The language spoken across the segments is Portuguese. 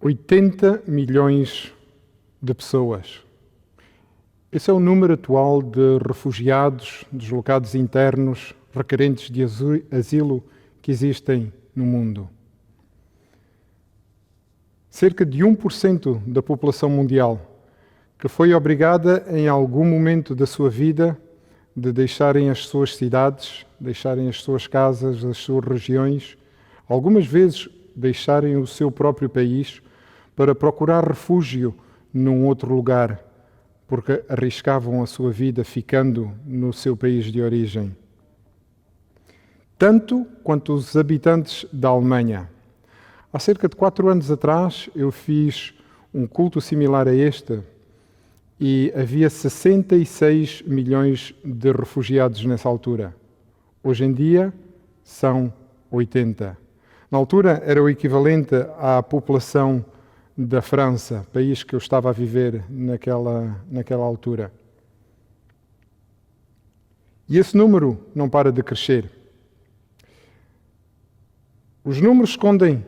80 milhões de pessoas. Esse é o número atual de refugiados, deslocados internos, requerentes de asilo que existem no mundo. Cerca de 1% da população mundial que foi obrigada em algum momento da sua vida de deixarem as suas cidades, deixarem as suas casas, as suas regiões, algumas vezes deixarem o seu próprio país para procurar refúgio num outro lugar, porque arriscavam a sua vida ficando no seu país de origem. Tanto quanto os habitantes da Alemanha. Há cerca de 4 anos atrás eu fiz um culto similar a este e havia 66 milhões de refugiados nessa altura. Hoje em dia são 80. Na altura era o equivalente à população da França, país que eu estava a viver naquela altura. E esse número não para de crescer. Os números escondem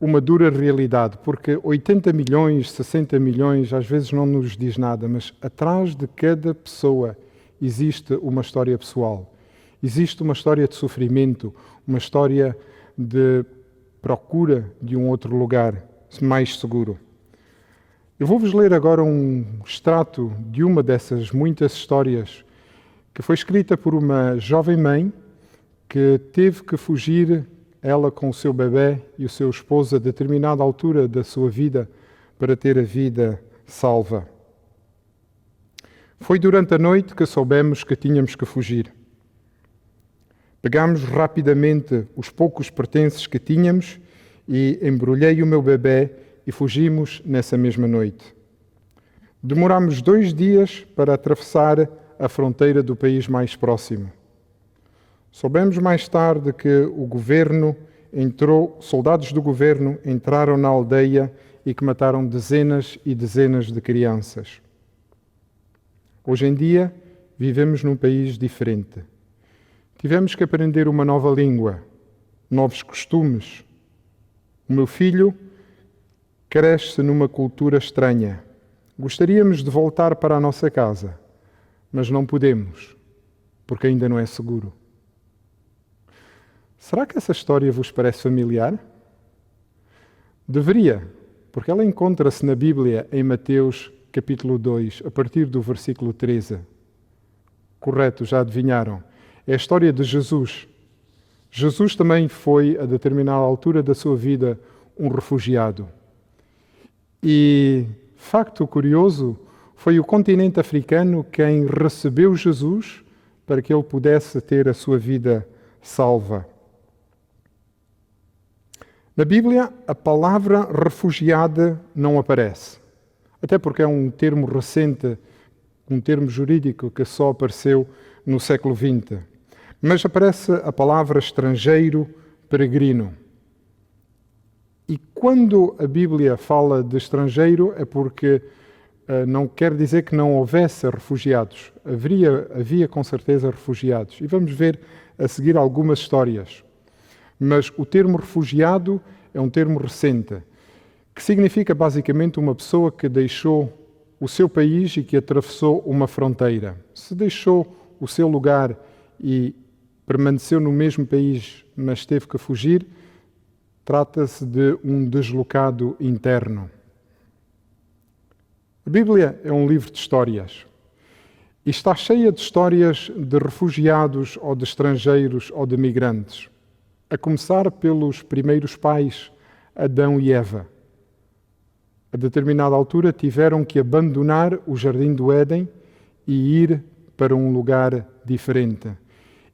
uma dura realidade, porque 80 milhões, 60 milhões, às vezes não nos diz nada, mas atrás de cada pessoa existe uma história pessoal. Existe uma história de sofrimento, uma história de procura de um outro lugar mais seguro. Eu vou-vos ler agora um extrato de uma dessas muitas histórias que foi escrita por uma jovem mãe que teve que fugir, ela com o seu bebê e o seu esposo, a determinada altura da sua vida para ter a vida salva. Foi durante a noite que soubemos que tínhamos que fugir. Pegámos rapidamente os poucos pertences que tínhamos e embrulhei o meu bebê e fugimos nessa mesma noite. Demorámos 2 dias para atravessar a fronteira do país mais próximo. Soubemos mais tarde que soldados do governo entraram na aldeia e que mataram dezenas e dezenas de crianças. Hoje em dia, vivemos num país diferente. Tivemos que aprender uma nova língua, novos costumes. O meu filho cresce numa cultura estranha. Gostaríamos de voltar para a nossa casa, mas não podemos, porque ainda não é seguro. Será que essa história vos parece familiar? Deveria, porque ela encontra-se na Bíblia em Mateus capítulo 2, a partir do versículo 13. Correto, já adivinharam. É a história de Jesus. Jesus também foi, a determinada altura da sua vida, um refugiado. E, facto curioso, foi o continente africano quem recebeu Jesus para que ele pudesse ter a sua vida salva. Na Bíblia, a palavra refugiada não aparece, até porque é um termo recente, um termo jurídico que só apareceu no século XX. Mas aparece a palavra estrangeiro, peregrino. E quando a Bíblia fala de estrangeiro é porque não quer dizer que não houvesse refugiados. Havia com certeza refugiados. E vamos ver a seguir algumas histórias. Mas o termo refugiado é um termo recente, que significa basicamente uma pessoa que deixou o seu país e que atravessou uma fronteira. Se deixou o seu lugar e permaneceu no mesmo país, mas teve que fugir, trata-se de um deslocado interno. A Bíblia é um livro de histórias e está cheia de histórias de refugiados ou de estrangeiros ou de migrantes. A começar pelos primeiros pais, Adão e Eva. A determinada altura tiveram que abandonar o jardim do Éden e ir para um lugar diferente.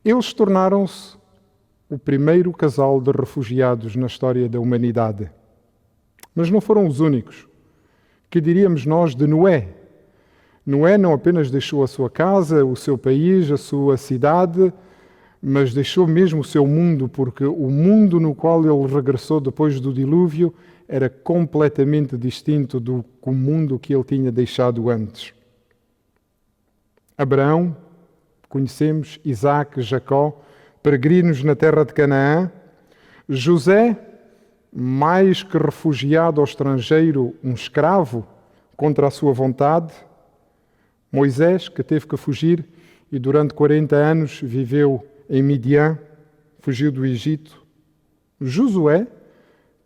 Eles tornaram-se o primeiro casal de refugiados na história da humanidade. Mas não foram os únicos. Que diríamos nós de Noé? Noé não apenas deixou a sua casa, o seu país, a sua cidade, mas deixou mesmo o seu mundo, porque o mundo no qual ele regressou depois do dilúvio era completamente distinto do mundo que ele tinha deixado antes. Abraão, conhecemos, Isaac, Jacó, peregrinos na terra de Canaã. José, mais que refugiado ou estrangeiro, um escravo contra a sua vontade. Moisés, que teve que fugir e durante 40 anos viveu em Midian, fugiu do Egito. Josué,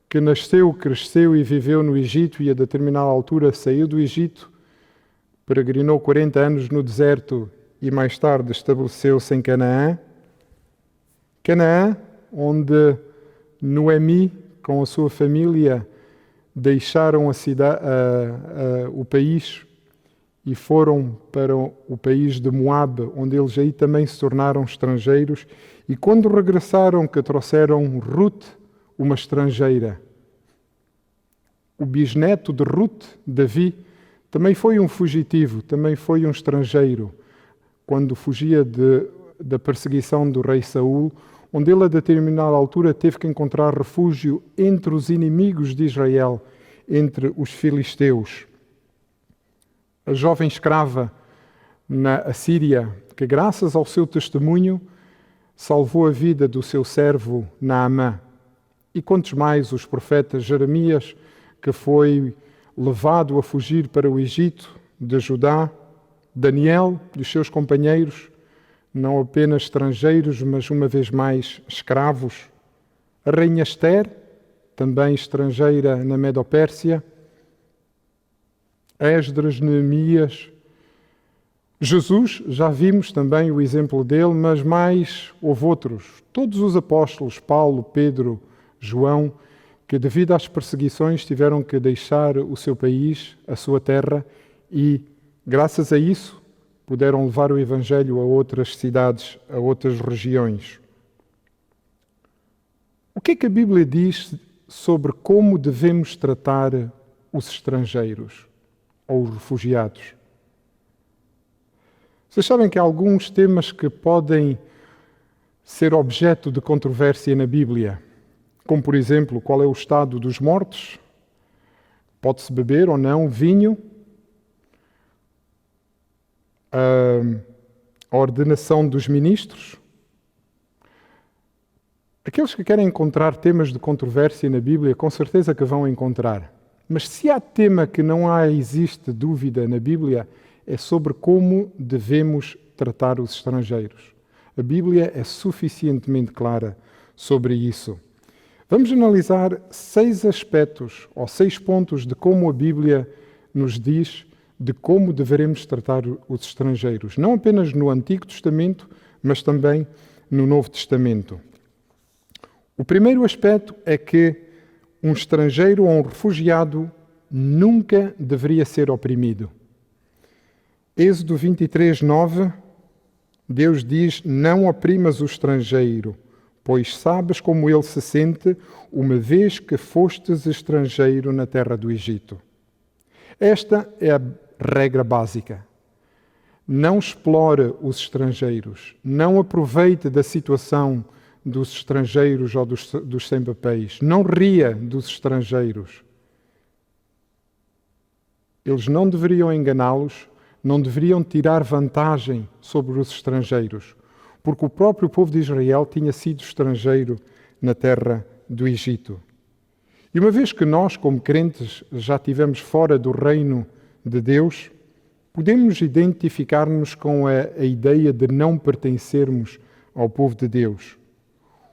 que nasceu, cresceu e viveu no Egito e a determinada altura saiu do Egito, peregrinou 40 anos no deserto e mais tarde estabeleceu-se em Canaã. Canaã, onde Noemi, com a sua família, deixaram o país e foram para o país de Moabe, onde eles aí também se tornaram estrangeiros. E quando regressaram, que trouxeram Ruth, uma estrangeira. O bisneto de Ruth, Davi, também foi um fugitivo, também foi um estrangeiro, quando fugia da perseguição do rei Saul, onde ele a determinada altura teve que encontrar refúgio entre os inimigos de Israel, entre os filisteus. A jovem escrava na Assíria, que graças ao seu testemunho salvou a vida do seu servo Naamã. E quantos mais os profetas Jeremias, que foi levado a fugir para o Egito de Judá, Daniel e os seus companheiros, não apenas estrangeiros, mas uma vez mais escravos. A rainha Ester, também estrangeira na Medopérsia. Esdras, Neemias. Jesus, já vimos também o exemplo dele, mas mais houve outros. Todos os apóstolos, Paulo, Pedro, João, que devido às perseguições tiveram que deixar o seu país, a sua terra, e graças a isso puderam levar o Evangelho a outras cidades, a outras regiões. O que é que a Bíblia diz sobre como devemos tratar os estrangeiros ou os refugiados? Vocês sabem que há alguns temas que podem ser objeto de controvérsia na Bíblia, como por exemplo, qual é o estado dos mortos? Pode-se beber ou não vinho? A ordenação dos ministros? Aqueles que querem encontrar temas de controvérsia na Bíblia, com certeza que vão encontrar. Mas se há tema que não existe dúvida na Bíblia, é sobre como devemos tratar os estrangeiros. A Bíblia é suficientemente clara sobre isso. Vamos analisar 6 aspectos ou 6 pontos de como a Bíblia nos diz de como devemos tratar os estrangeiros. Não apenas no Antigo Testamento, mas também no Novo Testamento. O primeiro aspecto é que um estrangeiro ou um refugiado nunca deveria ser oprimido. Êxodo 23, 9, Deus diz: não oprimas o estrangeiro, pois sabes como ele se sente, uma vez que fostes estrangeiro na terra do Egito. Esta é a regra básica. Não explore os estrangeiros, não aproveite da situação dos estrangeiros ou dos sem-papéis, não ria dos estrangeiros. Eles não deveriam enganá-los, não deveriam tirar vantagem sobre os estrangeiros, porque o próprio povo de Israel tinha sido estrangeiro na terra do Egito. E uma vez que nós, como crentes, já estivemos fora do reino de Deus, podemos identificar-nos com a ideia de não pertencermos ao povo de Deus.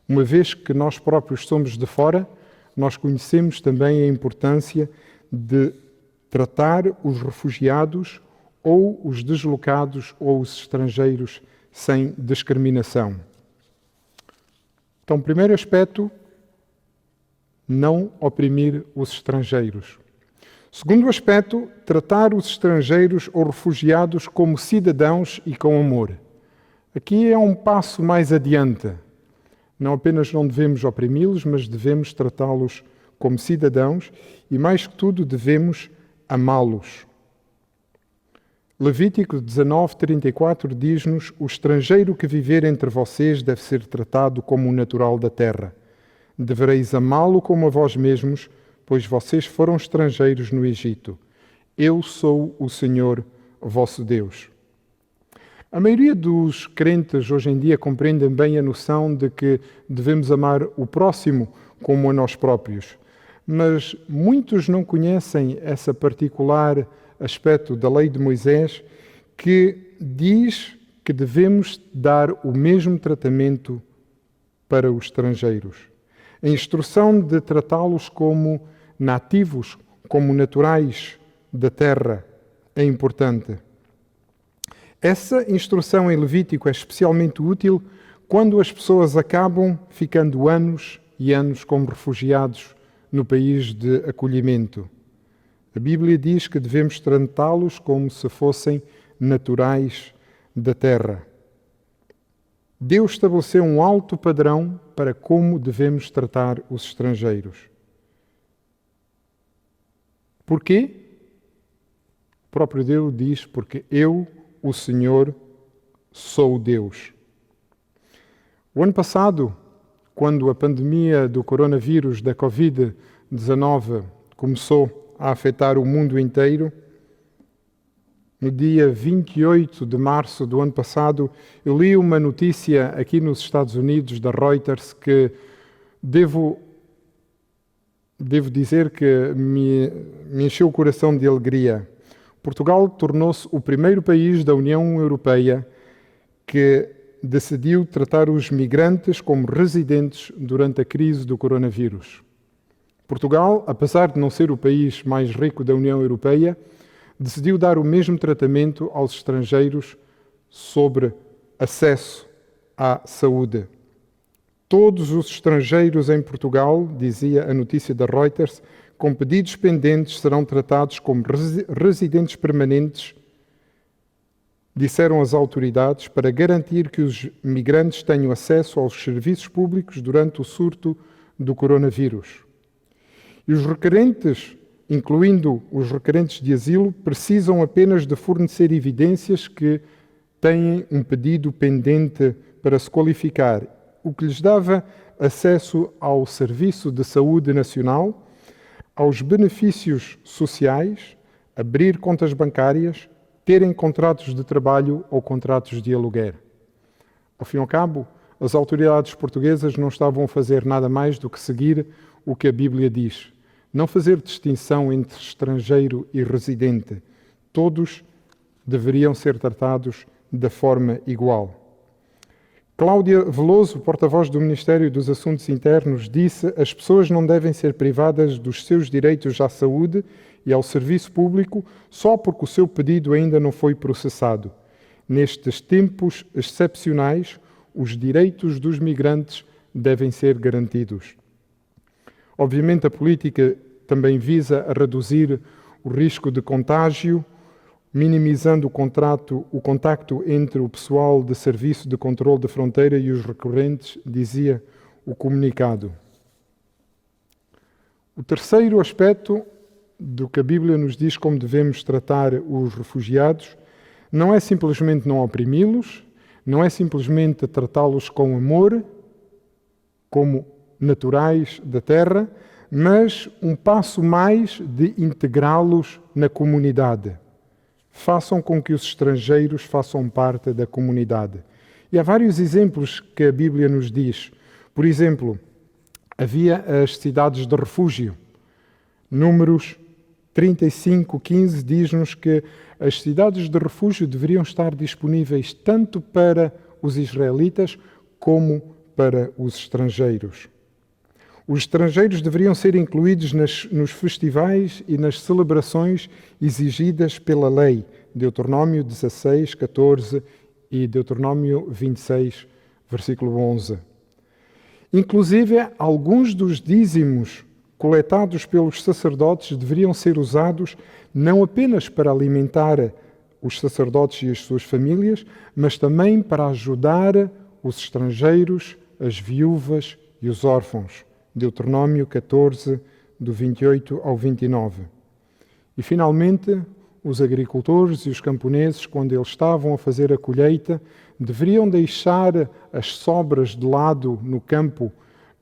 Uma vez que nós próprios somos de fora, nós conhecemos também a importância de tratar os refugiados ou os deslocados ou os estrangeiros sem discriminação. Então, primeiro aspecto, não oprimir os estrangeiros. Segundo aspecto, tratar os estrangeiros ou refugiados como cidadãos e com amor. Aqui é um passo mais adiante. Não apenas não devemos oprimi-los, mas devemos tratá-los como cidadãos e, mais que tudo, devemos amá-los. Levítico 19:34 diz-nos: o estrangeiro que viver entre vocês deve ser tratado como um natural da terra. Devereis amá-lo como a vós mesmos, pois vocês foram estrangeiros no Egito. Eu sou o Senhor, vosso Deus. A maioria dos crentes hoje em dia compreendem bem a noção de que devemos amar o próximo como a nós próprios. Mas muitos não conhecem esse particular aspecto da lei de Moisés que diz que devemos dar o mesmo tratamento para os estrangeiros. A instrução de tratá-los como nativos, como naturais da terra, é importante. Essa instrução em Levítico é especialmente útil quando as pessoas acabam ficando anos e anos como refugiados no país de acolhimento. A Bíblia diz que devemos tratá-los como se fossem naturais da terra. Deus estabeleceu um alto padrão para como devemos tratar os estrangeiros. Porquê? O próprio Deus diz, porque eu, o Senhor, sou Deus. O ano passado, quando a pandemia do coronavírus, da Covid-19, começou a afetar o mundo inteiro, no dia 28 de março do ano passado, eu li uma notícia aqui nos Estados Unidos, da Reuters, que devo dizer que me encheu o coração de alegria. Portugal tornou-se o primeiro país da União Europeia que decidiu tratar os migrantes como residentes durante a crise do coronavírus. Portugal, apesar de não ser o país mais rico da União Europeia, decidiu dar o mesmo tratamento aos estrangeiros sobre acesso à saúde. Todos os estrangeiros em Portugal, dizia a notícia da Reuters, com pedidos pendentes serão tratados como residentes permanentes, disseram as autoridades, para garantir que os migrantes tenham acesso aos serviços públicos durante o surto do coronavírus. E os requerentes, incluindo os requerentes de asilo, precisam apenas de fornecer evidências que têm um pedido pendente para se qualificar, o que lhes dava acesso ao Serviço de Saúde Nacional, aos benefícios sociais, abrir contas bancárias, terem contratos de trabalho ou contratos de aluguer. Ao fim e ao cabo, as autoridades portuguesas não estavam a fazer nada mais do que seguir o que a Bíblia diz. Não fazer distinção entre estrangeiro e residente. Todos deveriam ser tratados da forma igual. Cláudia Veloso, porta-voz do Ministério dos Assuntos Internos, disse: as pessoas não devem ser privadas dos seus direitos à saúde e ao serviço público só porque o seu pedido ainda não foi processado. Nestes tempos excepcionais, os direitos dos migrantes devem ser garantidos. Obviamente, a política também visa a reduzir o risco de contágio, minimizando o contacto entre o pessoal de serviço de controle de fronteira e os recorrentes, dizia o comunicado. O terceiro aspecto do que a Bíblia nos diz como devemos tratar os refugiados não é simplesmente não oprimi-los, não é simplesmente tratá-los com amor, como naturais da terra, mas um passo mais de integrá-los na comunidade. Façam com que os estrangeiros façam parte da comunidade. E há vários exemplos que a Bíblia nos diz. Por exemplo, havia as cidades de refúgio. Números 35:15 diz-nos que as cidades de refúgio deveriam estar disponíveis tanto para os israelitas como para os estrangeiros. Os estrangeiros deveriam ser incluídos nos festivais e nas celebrações exigidas pela lei, Deuteronômio 16, 14 e Deuteronômio 26, versículo 11. Inclusive, alguns dos dízimos coletados pelos sacerdotes deveriam ser usados não apenas para alimentar os sacerdotes e as suas famílias, mas também para ajudar os estrangeiros, as viúvas e os órfãos. Deuteronômio 14, do 28 ao 29. E, finalmente, os agricultores e os camponeses, quando eles estavam a fazer a colheita, deveriam deixar as sobras de lado no campo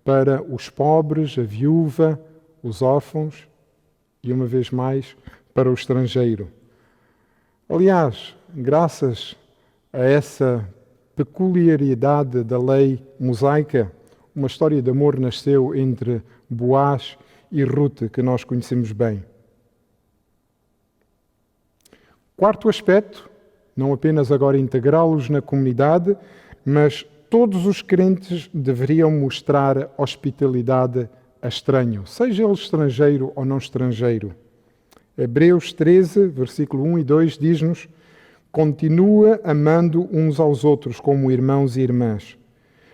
para os pobres, a viúva, os órfãos e, uma vez mais, para o estrangeiro. Aliás, graças a essa peculiaridade da lei mosaica, uma história de amor nasceu entre Boaz e Ruth, que nós conhecemos bem. Quarto aspecto, não apenas agora integrá-los na comunidade, mas todos os crentes deveriam mostrar hospitalidade a estranho, seja ele estrangeiro ou não estrangeiro. Hebreus 13, versículo 1 e 2 diz-nos: continua amando uns aos outros como irmãos e irmãs.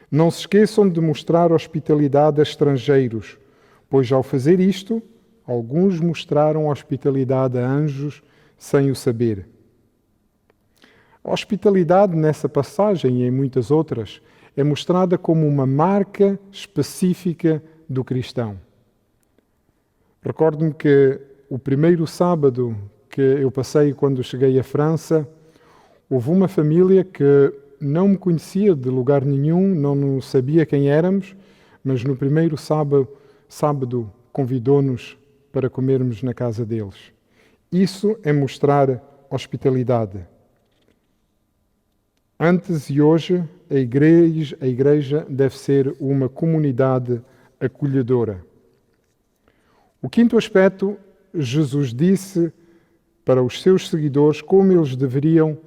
Não se esqueçam de mostrar hospitalidade a estrangeiros, pois ao fazer isto, alguns mostraram hospitalidade a anjos sem o saber. A hospitalidade nessa passagem e em muitas outras é mostrada como uma marca específica do cristão. Recordo-me que o primeiro sábado que eu passei quando cheguei à França, houve uma família que não me conhecia de lugar nenhum, não sabia quem éramos, mas no primeiro sábado convidou-nos para comermos na casa deles. Isso é mostrar hospitalidade. Antes e hoje, a igreja deve ser uma comunidade acolhedora. O quinto aspecto, Jesus disse para os seus seguidores como eles deveriam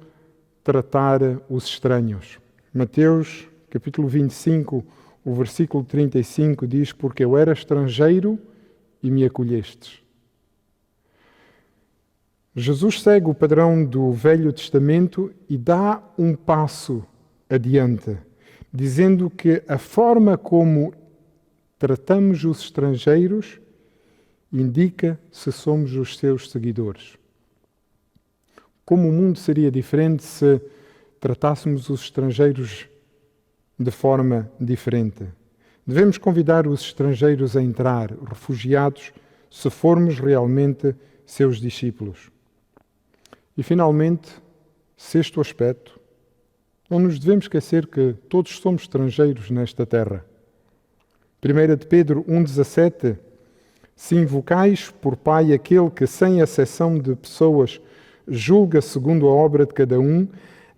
tratar os estranhos. Mateus, capítulo 25, o versículo 35 diz: porque eu era estrangeiro e me acolhestes. Jesus segue o padrão do Velho Testamento e dá um passo adiante, dizendo que a forma como tratamos os estrangeiros indica se somos os seus seguidores. Como o mundo seria diferente se tratássemos os estrangeiros de forma diferente? Devemos convidar os estrangeiros a entrar, refugiados, se formos realmente seus discípulos. E, finalmente, sexto aspecto, não nos devemos esquecer que todos somos estrangeiros nesta terra. 1 de Pedro 1,17: se invocais por Pai aquele que, sem acessão de pessoas, julga segundo a obra de cada um,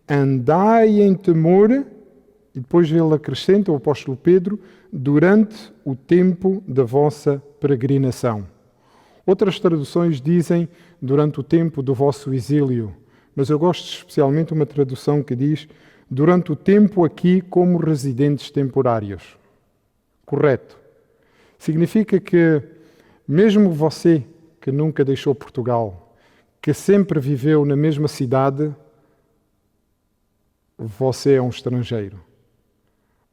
andai em temor, e depois ele acrescenta, o apóstolo Pedro, durante o tempo da vossa peregrinação. Outras traduções dizem durante o tempo do vosso exílio, mas eu gosto especialmente de uma tradução que diz durante o tempo aqui como residentes temporários. Correto. Significa que mesmo você que nunca deixou Portugal, que sempre viveu na mesma cidade, você é um estrangeiro.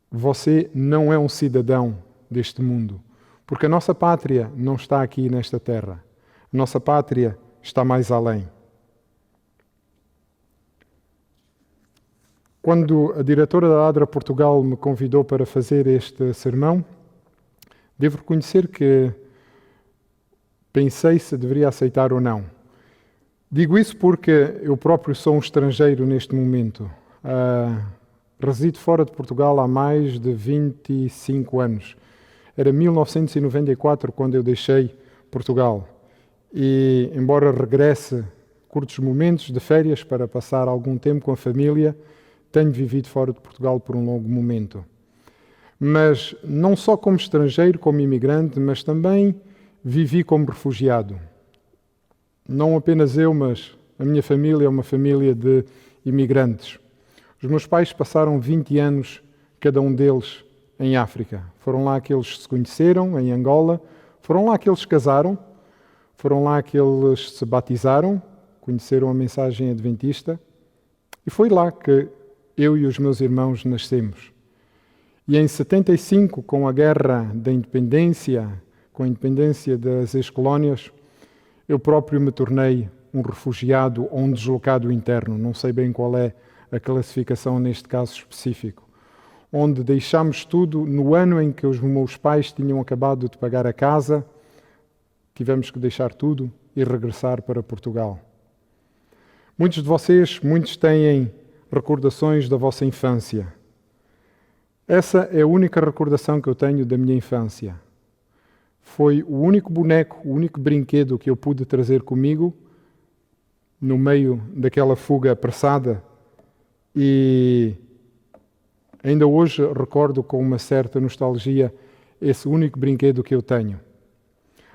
Você não é um cidadão deste mundo. Porque a nossa pátria não está aqui nesta terra. A nossa pátria está mais além. Quando a diretora da ADRA Portugal me convidou para fazer este sermão, devo reconhecer que pensei se deveria aceitar ou não. Digo isso porque eu próprio sou um estrangeiro neste momento. Resido fora de Portugal há mais de 25 anos. Era 1994 quando eu deixei Portugal. E, embora regresse curtos momentos de férias para passar algum tempo com a família, tenho vivido fora de Portugal por um longo momento. Mas não só como estrangeiro, como imigrante, mas também vivi como refugiado. Não apenas eu, mas a minha família é uma família de imigrantes. Os meus pais passaram 20 anos, cada um deles, em África. Foram lá que eles se conheceram, em Angola. Foram lá que eles se casaram. Foram lá que eles se batizaram, conheceram a mensagem adventista. E foi lá que eu e os meus irmãos nascemos. E em 75, com a Guerra da Independência, com a independência das ex-colónias, eu próprio me tornei um refugiado ou um deslocado interno. Não sei bem qual é a classificação neste caso específico. Onde deixámos tudo no ano em que os meus pais tinham acabado de pagar a casa, tivemos que deixar tudo e regressar para Portugal. Muitos de vocês, muitos têm recordações da vossa infância. Essa é a única recordação que eu tenho da minha infância. Foi o único boneco, o único brinquedo que eu pude trazer comigo no meio daquela fuga apressada e ainda hoje recordo com uma certa nostalgia esse único brinquedo que eu tenho.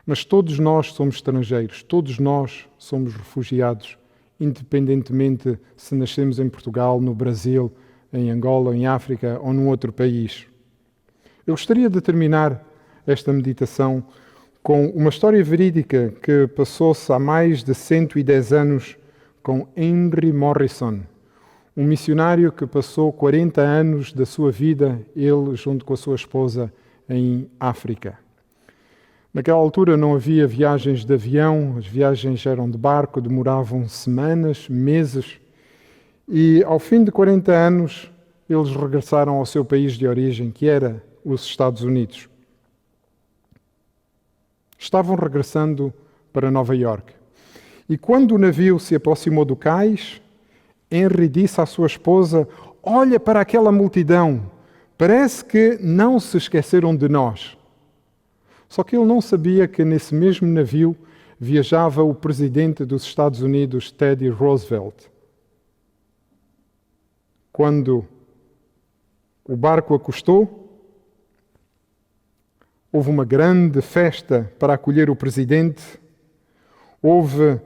Mas todos nós somos estrangeiros, todos nós somos refugiados, independentemente se nascemos em Portugal, no Brasil, em Angola, em África ou num outro país. Eu gostaria de terminar esta meditação com uma história verídica que passou-se há mais de 110 anos com Henry Morrison, um missionário que passou 40 anos da sua vida, ele junto com a sua esposa, em África. Naquela altura não havia viagens de avião, as viagens eram de barco, demoravam semanas, meses, e ao fim de 40 anos eles regressaram ao seu país de origem, que era os Estados Unidos. Estavam regressando para Nova Iorque. E quando o navio se aproximou do cais, Henry disse à sua esposa: "Olha para aquela multidão, parece que não se esqueceram de nós." Só que ele não sabia que nesse mesmo navio viajava o presidente dos Estados Unidos, Teddy Roosevelt. Quando o barco acostou, houve uma grande festa para acolher o presidente, houve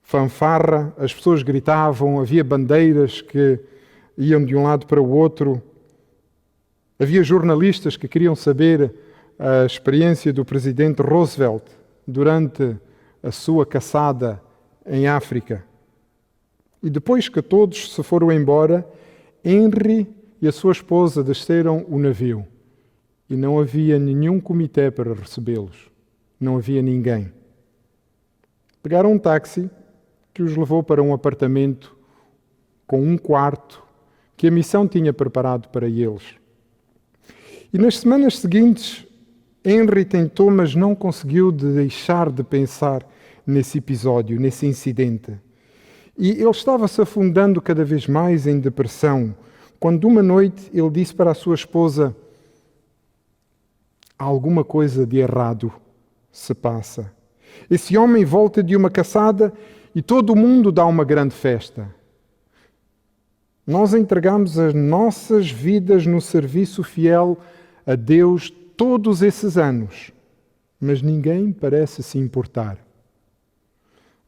fanfarra, as pessoas gritavam, havia bandeiras que iam de um lado para o outro, havia jornalistas que queriam saber a experiência do presidente Roosevelt durante a sua caçada em África. E depois que todos se foram embora, Henry e a sua esposa desceram o navio e não havia nenhum comitê para recebê-los. Não havia ninguém. Pegaram um táxi que os levou para um apartamento com um quarto que a missão tinha preparado para eles. E nas semanas seguintes, Henry tentou, mas não conseguiu deixar de pensar nesse episódio, nesse incidente. E ele estava se afundando cada vez mais em depressão, quando uma noite ele disse para a sua esposa: "Alguma coisa de errado se passa. Esse homem volta de uma caçada e todo o mundo dá uma grande festa. Nós entregamos as nossas vidas no serviço fiel a Deus todos esses anos, mas ninguém parece se importar."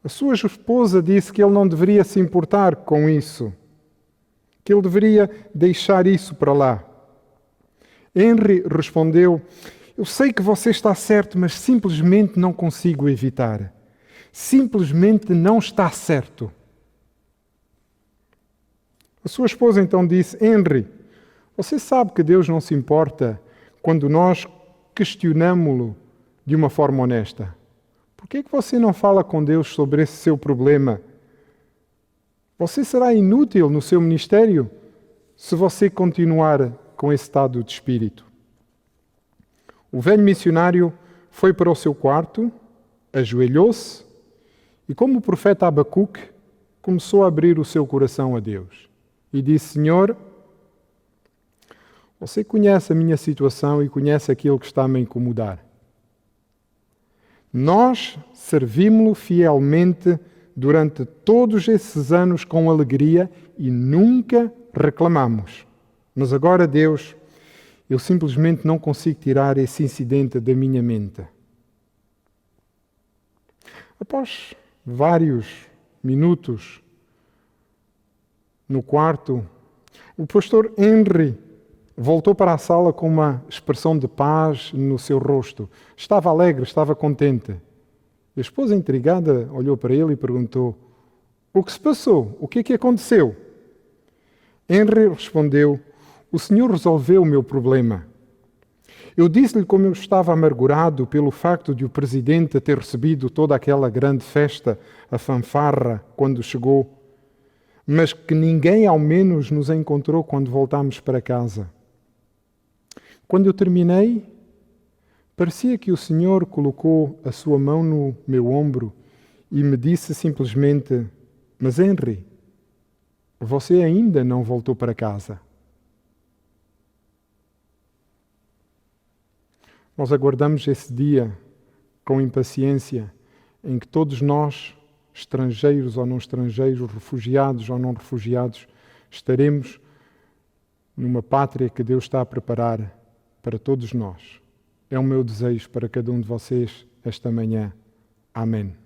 A sua esposa disse que ele não deveria se importar com isso, que ele deveria deixar isso para lá. Henry respondeu: "Eu sei que você está certo, mas simplesmente não consigo evitar. Simplesmente não está certo." A sua esposa então disse: "Henry, você sabe que Deus não se importa quando nós questionamo-lo de uma forma honesta. Por que você não fala com Deus sobre esse seu problema? Você será inútil no seu ministério se você continuar com esse estado de espírito." O velho missionário foi para o seu quarto, ajoelhou-se e, como o profeta Abacuque, começou a abrir o seu coração a Deus. E disse: "Senhor, você conhece a minha situação e conhece aquilo que está a me incomodar. Nós servimos-lo fielmente durante todos esses anos com alegria e nunca reclamamos. Mas agora, Deus, eu simplesmente não consigo tirar esse incidente da minha mente." Após vários minutos no quarto, o pastor Henry voltou para a sala com uma expressão de paz no seu rosto. Estava alegre, estava contente. A esposa, intrigada, olhou para ele e perguntou: "O que se passou? O que é que aconteceu?" Henry respondeu: "O Senhor resolveu o meu problema. Eu disse-lhe como eu estava amargurado pelo facto de o presidente ter recebido toda aquela grande festa, a fanfarra, quando chegou, mas que ninguém ao menos nos encontrou quando voltámos para casa. Quando eu terminei, parecia que o Senhor colocou a sua mão no meu ombro e me disse simplesmente: "Mas Henry, você ainda não voltou para casa." Nós aguardamos esse dia com impaciência em que todos nós, estrangeiros ou não estrangeiros, refugiados ou não refugiados, estaremos numa pátria que Deus está a preparar para todos nós. É o meu desejo para cada um de vocês esta manhã. Amém.